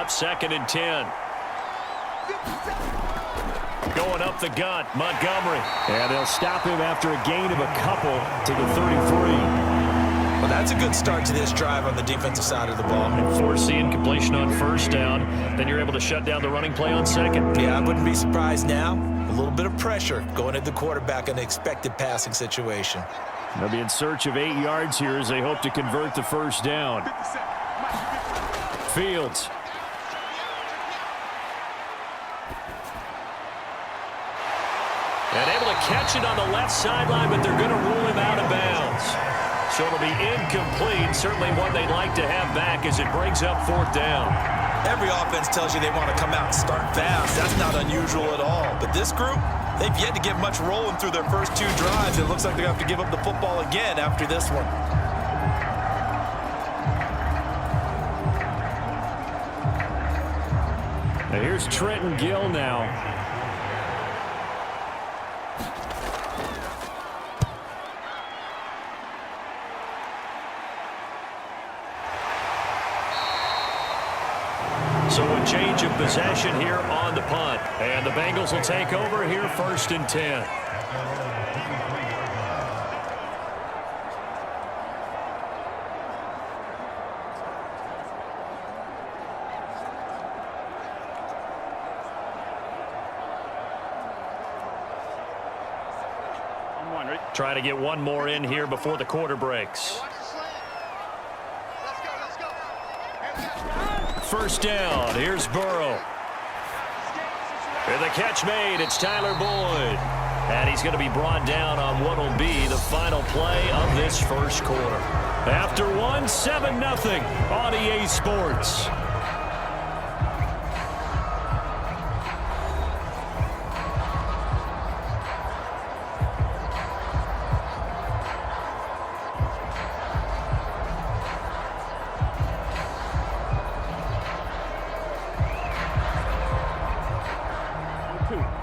up 2nd and 10. Going up the gut, Montgomery. And they'll stop him after a gain of a couple to the 33. Well, that's a good start to this drive on the defensive side of the ball. And force the incompletion on 1st down. Then you're able to shut down the running play on 2nd. Yeah, I wouldn't be surprised now. A little bit of pressure going at the quarterback in an expected passing situation. They'll be in search of 8 yards here as they hope to convert the 1st down. Fields. And able to catch it on the left sideline, but they're going to rule him out of bounds. So it'll be incomplete. Certainly one they'd like to have back as it brings up 4th down. Every offense tells you they want to come out and start fast. That's not unusual at all. But this group, they've yet to get much rolling through their first 2 drives. It looks like they're going to have to give up the football again after this one. Now here's Trenton Gill now. So a change of possession here on the punt. And the Bengals will take over here 1st and 10. Try to get one more in here before the quarter breaks. 1st down. Here's Burrow. And the catch made. It's Tyler Boyd. And he's going to be brought down on what will be the final play of this 1st quarter. After 7-0 on EA Sports.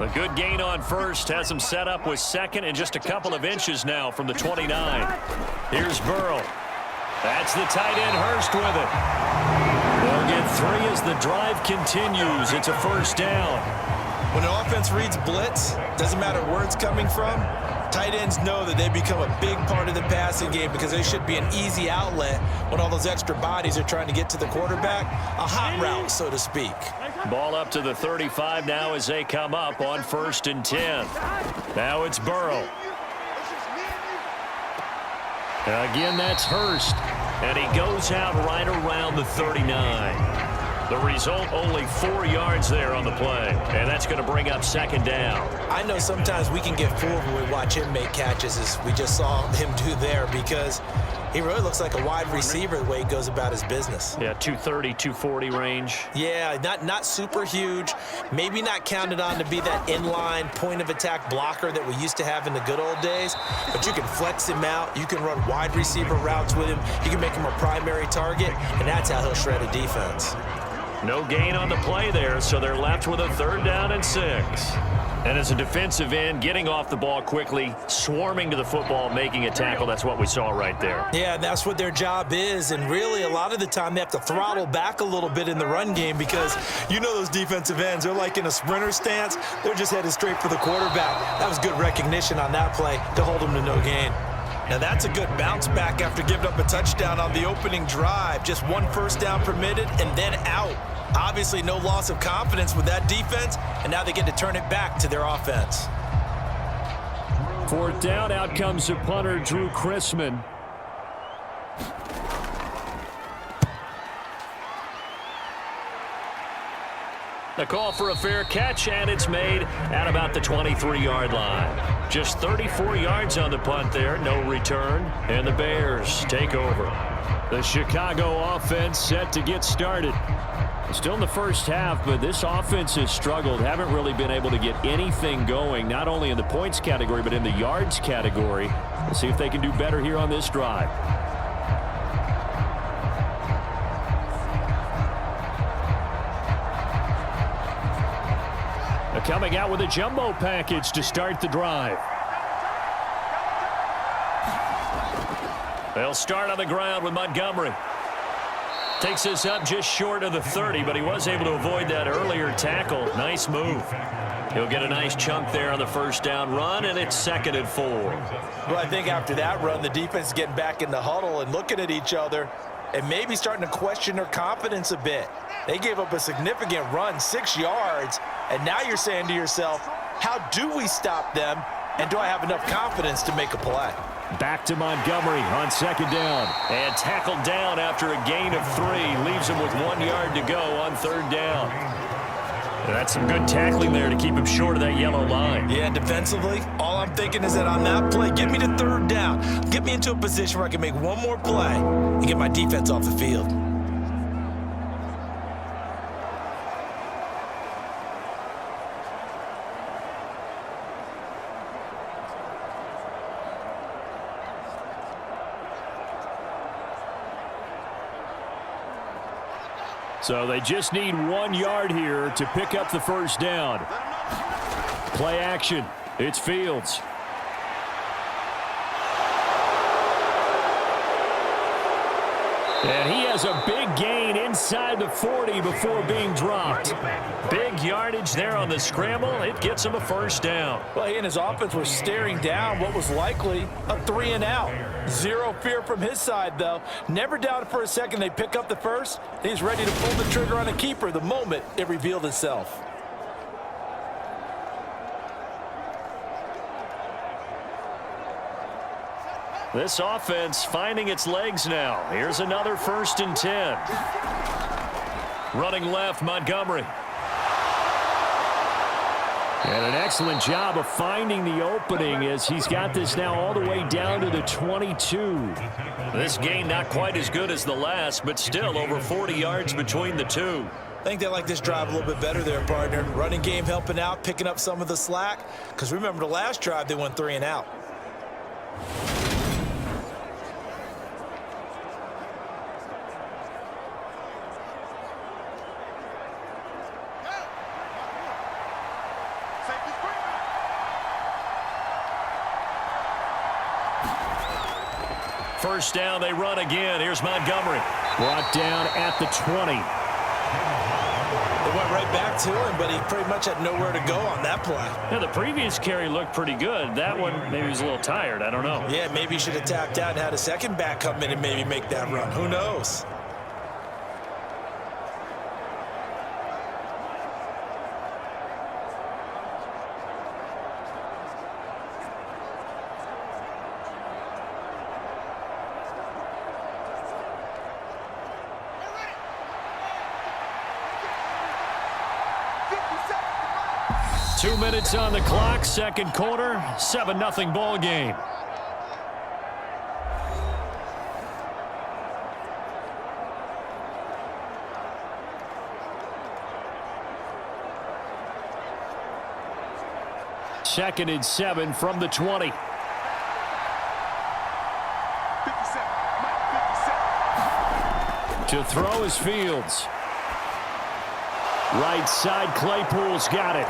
A good gain on 1st, has him set up with 2nd and just a couple of inches now from the 29. Here's Burrow. That's the tight end Hurst with it. They'll get 3 as the drive continues. It's a 1st down. When an offense reads blitz, doesn't matter where it's coming from, tight ends know that they become a big part of the passing game because they should be an easy outlet when all those extra bodies are trying to get to the quarterback. A hot route, so to speak. Ball up to the 35 now as they come up on 1st and 10. Now it's Burrow. Again, that's Hurst. And he goes out right around the 39. The result, only 4 yards there on the play. And that's going to bring up 2nd down. I know sometimes we can get fooled when we watch him make catches, as we just saw him do there, because he really looks like a wide receiver the way he goes about his business. Yeah, 230, 240 range. Yeah, not super huge. Maybe not counted on to be that inline point-of-attack blocker that we used to have in the good old days. But you can flex him out. You can run wide receiver routes with him. You can make him a primary target, and that's how he'll shred a defense. No gain on the play there, so they're left with a 3rd down and 6. And as a defensive end, getting off the ball quickly, swarming to the football, making a tackle, that's what we saw right there. Yeah, that's what their job is, and really a lot of the time they have to throttle back a little bit in the run game because you know those defensive ends, they're like in a sprinter stance. They're just headed straight for the quarterback. That was good recognition on that play to hold them to no gain. Now that's a good bounce back after giving up a touchdown on the opening drive. Just 1 1st down permitted and then out. Obviously no loss of confidence with that defense, and now they get to turn it back to their offense. 4th down, out comes the punter, Drew Chrisman. The call for a fair catch, and it's made at about the 23-yard line. Just 34 yards on the punt there, no return, and the Bears take over. The Chicago offense set to get started. Still in the 1st half, but this offense has struggled. Haven't really been able to get anything going, not only in the points category, but in the yards category. We'll see if they can do better here on this drive. They're coming out with a jumbo package to start the drive. They'll start on the ground with Montgomery. Takes this up just short of the 30, but he was able to avoid that earlier tackle. Nice move. He'll get a nice chunk there on the first down run, and it's 2nd and 4. Well, I think after that run, the defense is getting back in the huddle and looking at each other and maybe starting to question their confidence a bit. They gave up a significant run, 6 yards, and now you're saying to yourself, how do we stop them, and do I have enough confidence to make a play? Back to Montgomery on 2nd down. And tackled down after a gain of 3. Leaves him with 1 yard to go on 3rd down. That's some good tackling there to keep him short of that yellow line. Yeah, defensively, all I'm thinking is that on that play, get me to 3rd down. Get me into a position where I can make one more play and get my defense off the field. So they just need 1 yard here to pick up the first down. Play action. It's Fields. And he has a big gain inside the 40 before being dropped. Big yardage there on the scramble. It gets him a first down. Well, he and his offense were staring down what was likely a 3 and out. Zero fear from his side, though. Never doubted for a second they pick up the first. He's ready to pull the trigger on a keeper the moment it revealed itself. This offense finding its legs now. Here's another 1st and 10. Running left, Montgomery. And an excellent job of finding the opening as he's got this now all the way down to the 22. This gain not quite as good as the last, but still over 40 yards between the two. I think they like this drive a little bit better there, partner. Running game helping out, picking up some of the slack. Because remember the last drive, they went 3 and out. First down, they run again. Here's Montgomery. Brought down at the 20. They went right back to him, but he pretty much had nowhere to go on that play. Yeah, the previous carry looked pretty good. That one, maybe he was a little tired. I don't know. Yeah, maybe he should have tapped out and had a second back come in and maybe make that run. Who knows? Two minutes on the clock, second quarter, 7-0 ball game. Second and 7 from the 20. 57. To throw is Fields. Right side, Claypool's got it.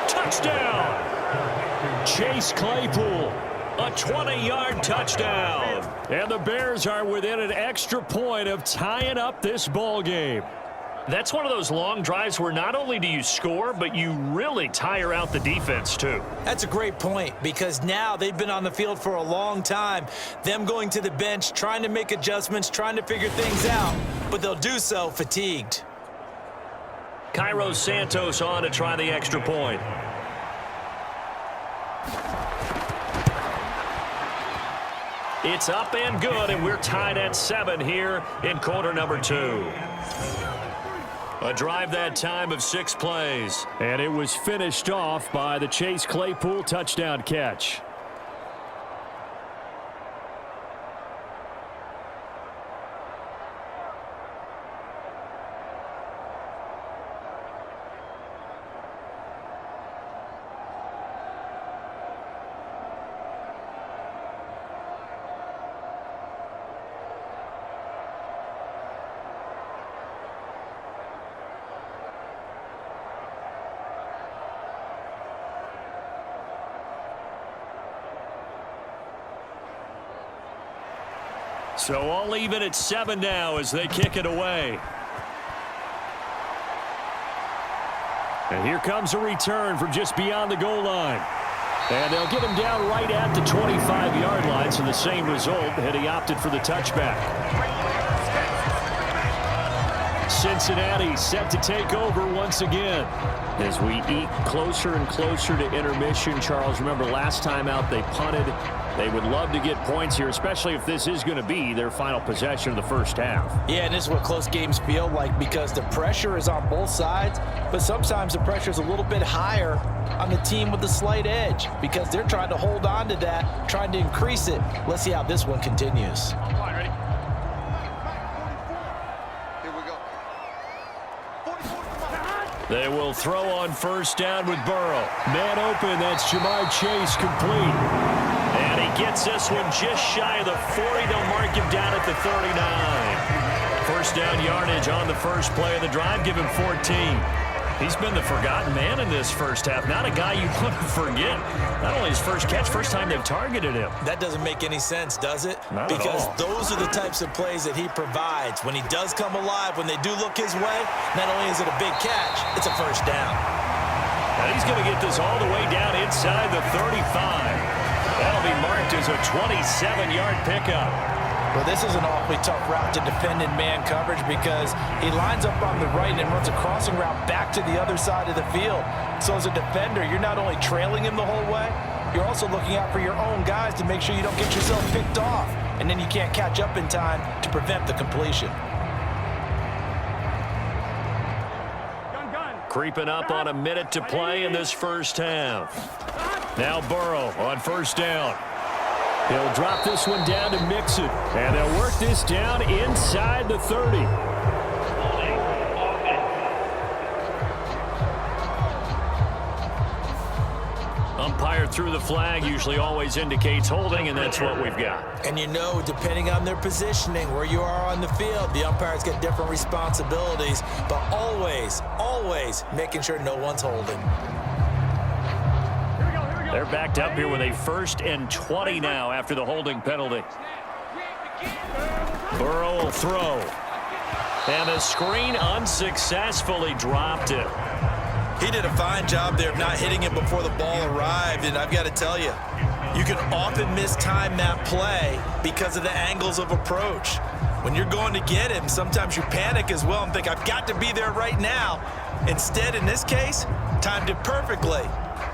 Touchdown! Chase Claypool, a 20-yard touchdown. And the Bears are within an extra point of tying up this ball game. That's one of those long drives where not only do you score, but you really tire out the defense, too. That's a great point because now they've been on the field for a long time. Them going to the bench, trying to make adjustments, trying to figure things out, but they'll do so fatigued. Cairo Santos on to try the extra point. It's up and good, and we're tied at 7 here in quarter number 2. A drive that time of 6 plays. And it was finished off by the Chase Claypool touchdown catch. So all even at 7 now as they kick it away. And here comes a return from just beyond the goal line. And they'll get him down right at the 25-yard line, so the same result had he opted for the touchback. Cincinnati set to take over once again. As we eke closer and closer to intermission, Charles, remember last time out they punted. They would love to get points here, especially if this is going to be their final possession of the first half. Yeah, and this is what close games feel like because the pressure is on both sides, but sometimes the pressure is a little bit higher on the team with the slight edge because they're trying to hold on to that, trying to increase it. Let's see how this one continues. They will throw on first down with Burrow. Man open, that's Jamar Chase complete. And he gets this one just shy of the 40. They'll mark him down at the 39. First down yardage on the first play of the drive. Give him 14. He's been the forgotten man in this first half. Not a guy you want to forget. Not only his first catch, first time they've targeted him. That doesn't make any sense, does it? Not because at all. Those are the types of plays that he provides. When he does come alive, when they do look his way, not only is it a big catch, it's a first down. And he's going to get this all the way down inside the 35. That'll be marked as a 27-yard pickup. Well, this is an awfully tough route to defend in man coverage because he lines up on the right and runs a crossing route back to the other side of the field. So as a defender, you're not only trailing him the whole way, you're also looking out for your own guys to make sure you don't get yourself picked off. And then you can't catch up in time to prevent the completion. Creeping up on a minute to play in this first half. Now Burrow on first down. He'll drop this one down to mix it. And they'll work this down inside the 30. Umpire through the flag usually always indicates holding, and that's what we've got. And you know, depending on their positioning, where you are on the field, the umpires get different responsibilities, but always, always making sure no one's holding. They're backed up here with a 1st and 20 now after the holding penalty. Burrow will throw. And the screen unsuccessfully dropped it. He did a fine job there of not hitting it before the ball arrived, and I've got to tell you, you can often mistime that play because of the angles of approach. When you're going to get him, sometimes you panic as well and think, I've got to be there right now. Instead, in this case, timed it perfectly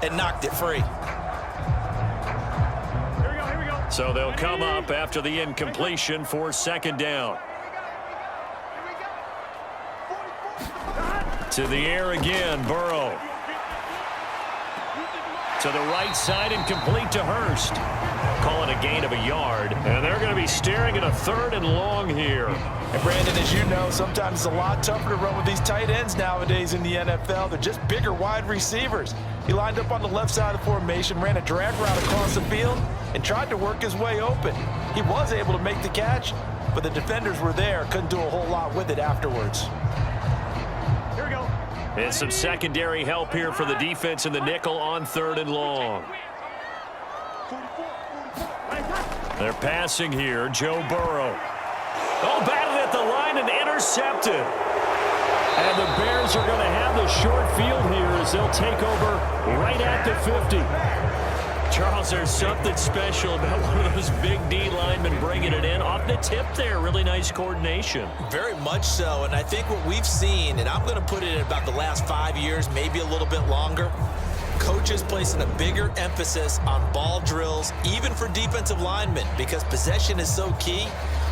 and knocked it free. So they'll come up after the incompletion for 2nd down. To the air again, Burrow. To the right side and complete to Hurst. Call it a gain of a yard. And they're going to be staring at a 3rd and long here. And Brandon, as you know, sometimes it's a lot tougher to run with these tight ends nowadays in the NFL. They're just bigger wide receivers. He lined up on the left side of the formation, ran a drag route across the field, and tried to work his way open. He was able to make the catch, but the defenders were there, couldn't do a whole lot with it afterwards. Here we go. And some secondary help here for the defense in the nickel on 3rd and long. They're passing here, Joe Burrow. Oh, batted at the line and intercepted. And the Bears are going to have the short field here as they'll take over right at the 50. Charles, there's something special about one of those big D linemen bringing it in. Off the tip there, really nice coordination. Very much so, and I think what we've seen, and I'm going to put it in about the last 5 years, maybe a little bit longer, coaches placing a bigger emphasis on ball drills, even for defensive linemen, because possession is so key.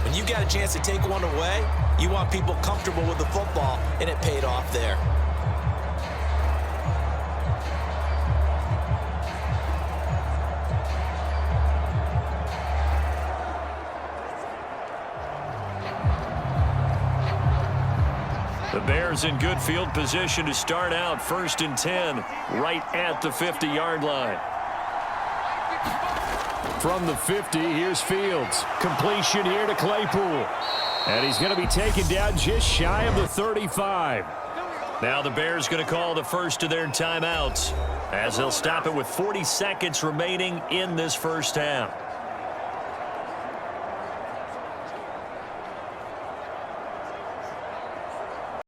When you got a chance to take one away, you want people comfortable with the football, and it paid off there. The Bears in good field position to start out 1st and 10 right at the 50-yard line. From the 50, here's Fields. Completion here to Claypool. And he's going to be taken down just shy of the 35. Now the Bears going to call the first of their timeouts as they'll stop it with 40 seconds remaining in this first half.